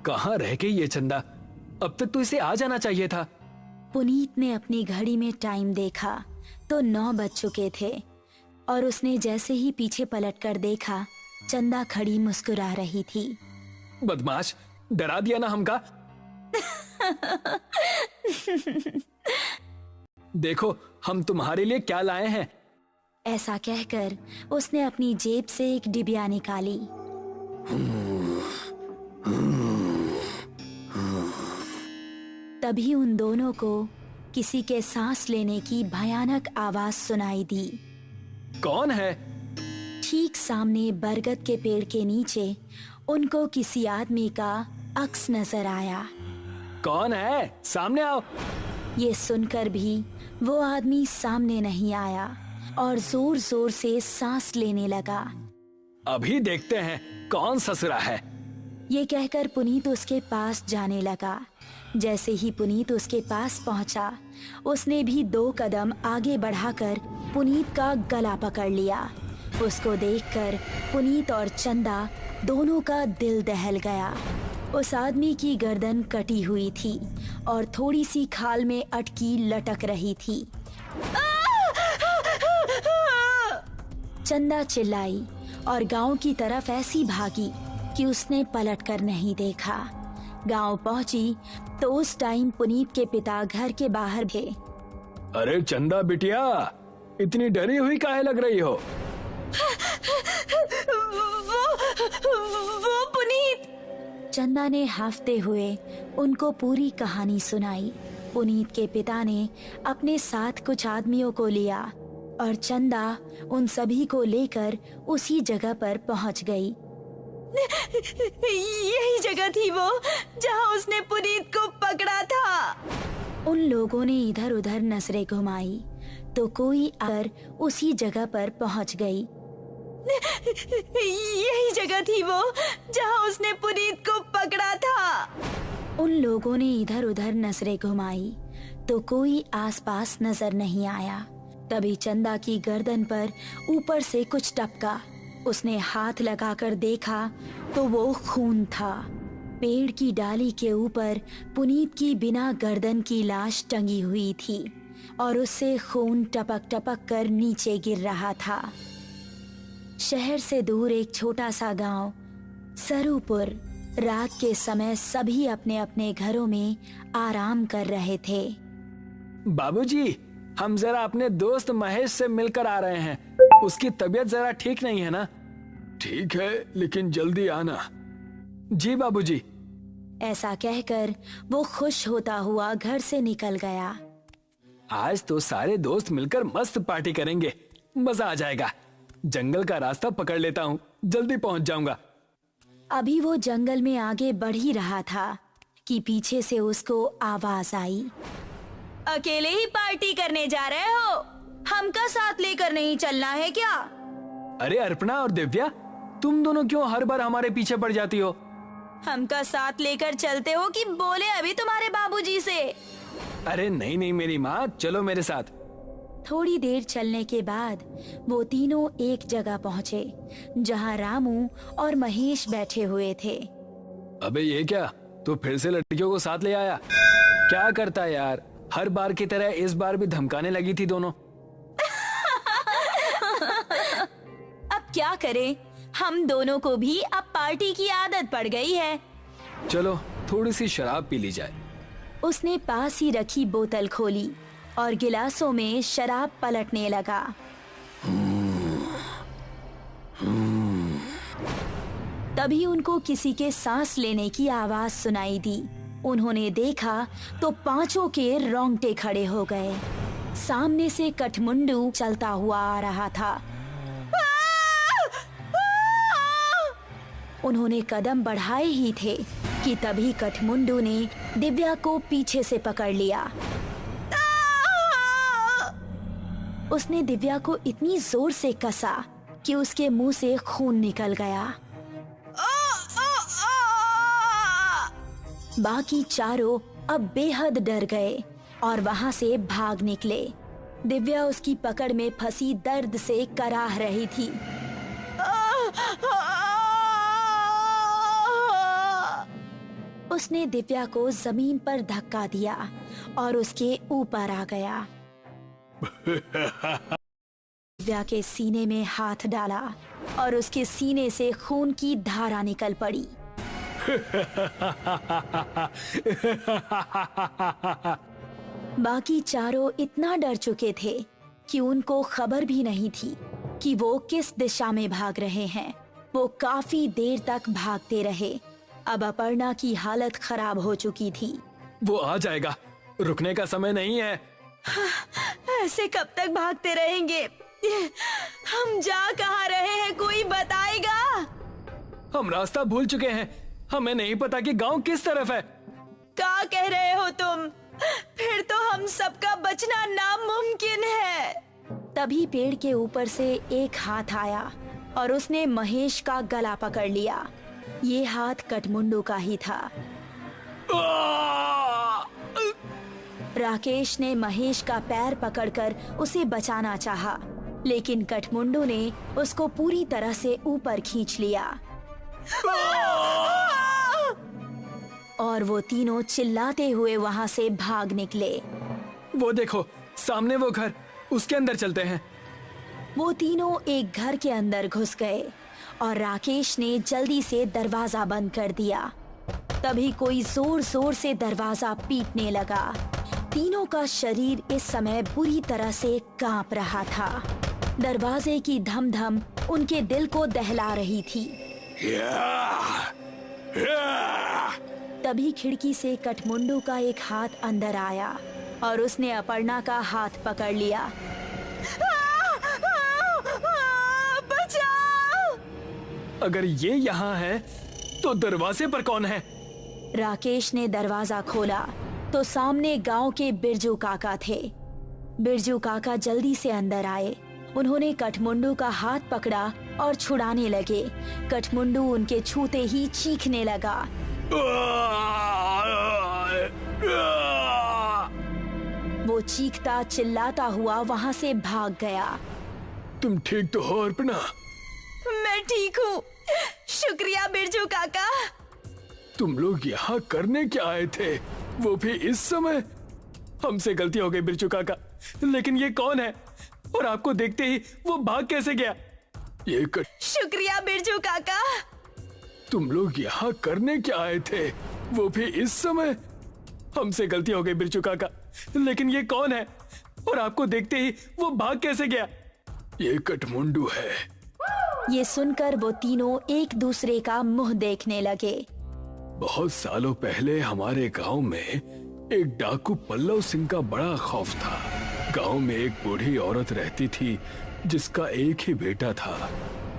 कहाँ रह गई ये चंदा? अब तक तो इसे आ जाना चाहिए था। पुनीत ने अपनी घड़ी में टाइम देखा तो 9 बज चुके थे और उसने जैसे ही पीछे पलटकर देखा, चंदा खड़ी मुस्कुरा रही थी। बदमाश, डरा दिया ना हमका। देखो हम तुम्हारे लिए क्या लाए हैं। ऐसा कहकर उसने अपनी जेब से एक डिबिया निकाली। तभी उन दोनों को किसी के सांस लेने की भयानक आवाज सुनाई दी। कौन है? ठीक सामने बरगद के पेड़ के नीचे उनको किसी आदमी का अक्स नजर आया। कौन है? सामने आओ। ये सुनकर भी वो आदमी सामने नहीं आया और जोर जोर से सांस लेने लगा। अभी देखते हैं कौन ससुरा है। ये कहकर पुनीत उसके पास जाने लगा। जैसे ही पुनीत उसके पास पहुंचा, उसने भी 2 कदम आगे बढ़ाकर पुनीत का गला पकड़ लिया। उसको देखकर पुनीत और चंदा दोनों का दिल दहल गया। उस आदमी की गर्दन कटी हुई थी और थोड़ी सी खाल में अटकी लटक रही थी। चंदा चिल्लाई और गांव की तरफ ऐसी भागी कि उसने पलटकर नहीं देखा। गांव पहुंची तो उस टाइम पुनीत के पिता घर के बाहर थे। अरे चंदा बिटिया, इतनी डरी हुई काहे लग रही हो? वो पुनीत। चंदा ने हाफते हुए उनको पूरी कहानी सुनाई। पुनीत के पिता ने अपने साथ कुछ आदमियों को लिया और चंदा उन सभी को लेकर उसी जगह पर पहुंच गई। यही जगह थी वो जहां उसने पुनीत को पकड़ा था। उन लोगों ने इधर उधर नजरें घुमाई तो कोई आकर उसी जगह पर पहुंच गई। यही जगह थी वो जहां उसने पुनीत को पकड़ा था। उन लोगों ने इधर उधर नजरें घुमाई तो कोई आसपास नजर नहीं आया। तभी चंदा की गर्दन पर ऊपर से कुछ टपका। उसने हाथ लगाकर देखा तो वो खून था। पेड़ की डाली के ऊपर पुनीत की बिना गर्दन की लाश टंगी हुई थी और उससे खून टपक टपक कर नीचे गिर रहा था। शहर से दूर एक छोटा सा गांव सरूपुर। रात के समय सभी अपने अपने घरों में आराम कर रहे थे। बाबूजी, हम जरा अपने दोस्त महेश से मिलकर आ रहे हैं। उसकी तबीयत जरा ठीक नहीं है ना? ठीक है, लेकिन जल्दी आना। जी बाबूजी। ऐसा कहकर वो खुश होता हुआ घर से निकल गया। आज तो सारे दोस्त मिलकर मस्त पार्टी करेंगे, मजा आ जाएगा। जंगल का रास्ता पकड़ लेता हूँ, जल्दी पहुँच जाऊंगा। अभी वो जंगल में आगे बढ़ ही रहा था कि पीछे से उसको आवाज आई। अकेले ही पार्टी करने जा रहे हो? हमका साथ लेकर नहीं चलना है क्या? अरे अर्पणा और दिव्या, तुम दोनों क्यों हर बार हमारे पीछे पड़ जाती हो? हमका साथ लेकर चलते हो कि बोले अभी तुम्हारे बाबूजी से? अरे नहीं नहीं मेरी माँ, चलो मेरे साथ। थोड़ी देर चलने के बाद वो तीनों एक जगह पहुँचे जहाँ रामू और महेश बैठे हुए थे। अबे ये क्या, तू फिर से लड़कियों को साथ ले आया? क्या करता है यार, हर बार की तरह इस बार भी धमकाने लगी थी दोनों। अब क्या करें, हम दोनों को भी अब पार्टी की आदत पड़ गई है। चलो थोड़ी सी शराब पी ली जाए। उसने पास ही रखी बोतल खोली और गिलासों में शराब पलटने लगा। तभी उनको किसी के सांस लेने की आवाज सुनाई दी। उन्होंने देखा तो पांचों के रोंगटे खड़े हो गए। सामने से कठमुंडू चलता हुआ आ रहा था। उन्होंने कदम बढ़ाए ही थे कि तभी कठमुंडू ने दिव्या को पीछे से पकड़ लिया। उसने दिव्या को इतनी जोर से कसा कि उसके मुंह से खून निकल गया। बाकी चारों अब बेहद डर गए और वहां से भाग निकले। दिव्या उसकी पकड़ में फंसी दर्द से कराह रही थी। उसने दिव्या को जमीन पर धक्का दिया और उसके ऊपर आ गया। दिव्या के सीने में हाथ डाला और उसके सीने से खून की धारा निकल पड़ी। बाकी चारों इतना डर चुके थे कि उनको खबर भी नहीं थी कि वो किस दिशा में भाग रहे हैं। वो काफी देर तक भागते रहे। अब अपर्णा की हालत खराब हो चुकी थी। वो आ जाएगा, रुकने का समय नहीं है। ऐसे कब तक भागते रहेंगे? हम जा कहाँ रहे हैं, कोई बताएगा? हम रास्ता भूल चुके हैं, हमें नहीं पता कि गांव किस तरफ है। क्या कह रहे हो तुम? फिर तो हम सबका बचना नामुमकिन है। तभी पेड़ के ऊपर से एक हाथ आया और उसने महेश का गला पकड़ लिया। ये हाथ कठमुंडू का ही था। राकेश ने महेश का पैर पकड़कर उसे बचाना चाहा, लेकिन कठमुंडू ने उसको पूरी तरह से ऊपर खींच लिया और वो तीनों चिल्लाते हुए वहाँ से भाग निकले। वो देखो, सामने वो घर, उसके अंदर चलते हैं। वो तीनों एक घर के अंदर घुस गए और राकेश ने जल्दी से दरवाजा बंद कर दिया। तभी कोई जोर जोर से दरवाजा पीटने लगा। तीनों का शरीर इस समय बुरी तरह से कांप रहा था। दरवाजे की धम धम उनके दिल को दहला रही थी। तभी खिड़की से कठमुंडू का एक हाथ अंदर आया और उसने अपर्णा का हाथ पकड़ लिया। बचाओ! अगर ये यहाँ है तो दरवाजे पर कौन है? राकेश ने दरवाजा खोला तो सामने गांव के बिरजू काका थे। बिरजू काका जल्दी से अंदर आए। उन्होंने कठमुंडू का हाथ पकड़ा और छुड़ाने लगे। कठमुंडू उनके छूते ही चीखने लगा। वो चीखता चिल्लाता हुआ वहाँ से भाग गया। तुम ठीक तो हो अर्पणा? मैं ठीक हूँ, शुक्रिया बिरजू काका। तुम लोग यहाँ करने क्या आए थे, वो भी इस समय? हमसे गलती हो गई बिरजू काका, लेकिन ये कौन है और आपको देखते ही वो भाग कैसे गया? शुक्रिया बिरजू काका। तुम लोग यहाँ करने क्या आए थे, वो भी इस समय? हमसे गलती हो गई बिरजू काका, लेकिन ये कौन है और आपको देखते ही वो भाग कैसे गया? ये कठमुंडू है। ये सुनकर वो तीनों एक दूसरे का मुंह देखने लगे। बहुत सालों पहले हमारे गांव में एक डाकू पल्लव सिंह का बड़ा खौफ था। गांव में एक बूढ़ी औरत रहती थी जिसका एक ही बेटा था।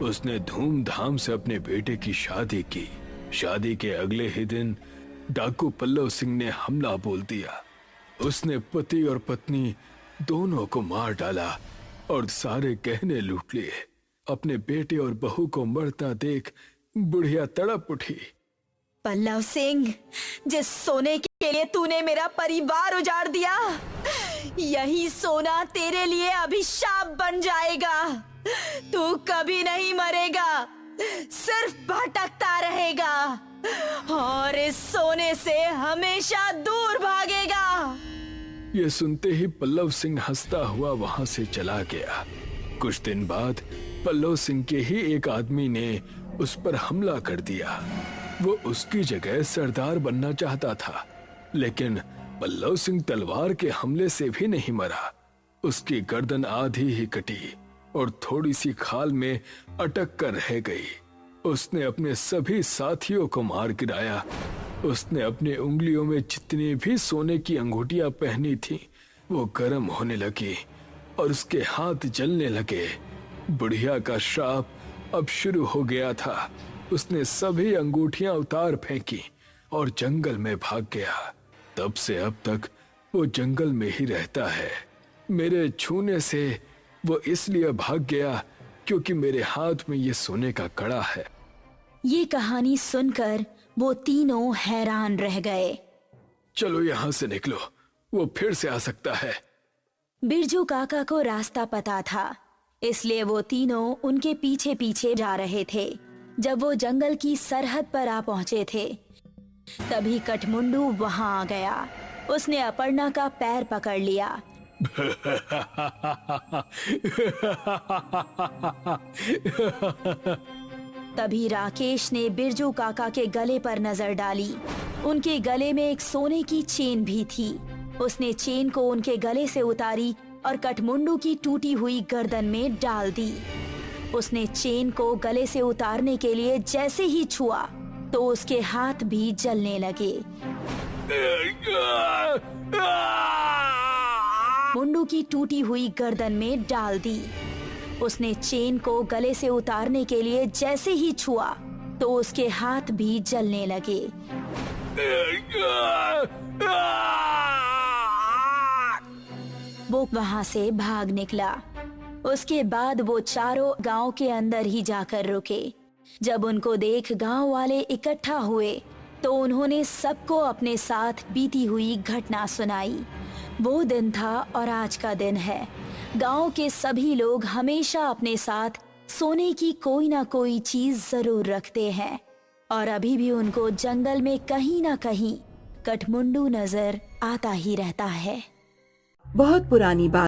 उसने धूमधाम से अपने बेटे की शादी की। शादी के अगले ही दिन डाकू पल्लव सिंह ने हमला बोल दिया। उसने पति और पत्नी दोनों को मार डाला और सारे गहने लूट लिए। अपने बेटे और बहू को मरता देख बुढ़िया तड़प उठी। पल्लव सिंह, जिस सोने के लिए तूने मेरा परिवार उजाड़ दिया, यही सोना तेरे लिए अभिशाप बन जाएगा। तू कभी नहीं मरेगा, सिर्फ भटकता रहेगा और इस सोने से हमेशा दूर भागेगा। ये सुनते ही पल्लव सिंह हंसता हुआ वहां से चला गया। कुछ दिन बाद पल्लव सिंह के ही एक आदमी ने उस पर हमला कर दिया। वो उसकी जगह सरदार बनना चाहता था, लेकिन पल्लव सिंह तलवार के हमले से भी नहीं मरा। उसकी गर्दन आधी ही कटी और थोड़ी सी खाल में अटक कर रह गई। उसने अपने सभी साथियों को मार गिराया। उसने अपने उंगलियों में जितनी भी सोने की अंगूठियां पहनी थी वो गर्म होने लगी और उसके हाथ जलने लगे। बुढ़िया का श्राप अब शुरू हो गया था। उसने सभी अंगूठियां उतार फेंकी और जंगल में भाग गया। तब से अब तक वो जंगल में ही रहता है। मेरे छूने से वो इसलिए भाग गया क्योंकि मेरे हाथ में ये सोने का कड़ा है। ये कहानी सुनकर वो तीनों हैरान रह गए। चलो यहाँ से निकलो, वो फिर से आ सकता है। बिरजू काका को रास्ता पता था, इसलिए वो तीनों उनके पीछे पीछे जा रहे थे। जब वो जंगल की सरहद पर आ पहुंचे थे, तभी कठमुंडू वहां आ गया। उसने अपर्णा का पैर पकड़ लिया। तभी राकेश ने बिरजू काका के गले पर नजर डाली। उनके गले में एक सोने की चेन भी थी। उसने चेन को उनके गले से उतारी और कठमुंडू की टूटी हुई गर्दन में डाल दी। उसने चेन को गले से उतारने के लिए जैसे ही छुआ तो उसके हाथ भी जलने लगे। मुंडू की टूटी हुई गर्दन में डाल दी। उसने चेन को गले से उतारने के लिए जैसे ही छुआ तो उसके हाथ भी जलने लगे। वो वहां से भाग निकला। उसके बाद वो चारों गांव के अंदर ही जाकर रुके। जब उनको देख गांव वाले इकट्ठा हुए तो उन्होंने सबको अपने साथ बीती हुई घटना सुनाई। वो दिन था और आज का दिन है। गांव के सभी लोग हमेशा अपने साथ सोने की कोई ना कोई चीज जरूर रखते हैं और अभी भी उनको जंगल में कहीं ना कहीं कठमुंडू नजर आता ही रहता है। बहुत पुरानी बात।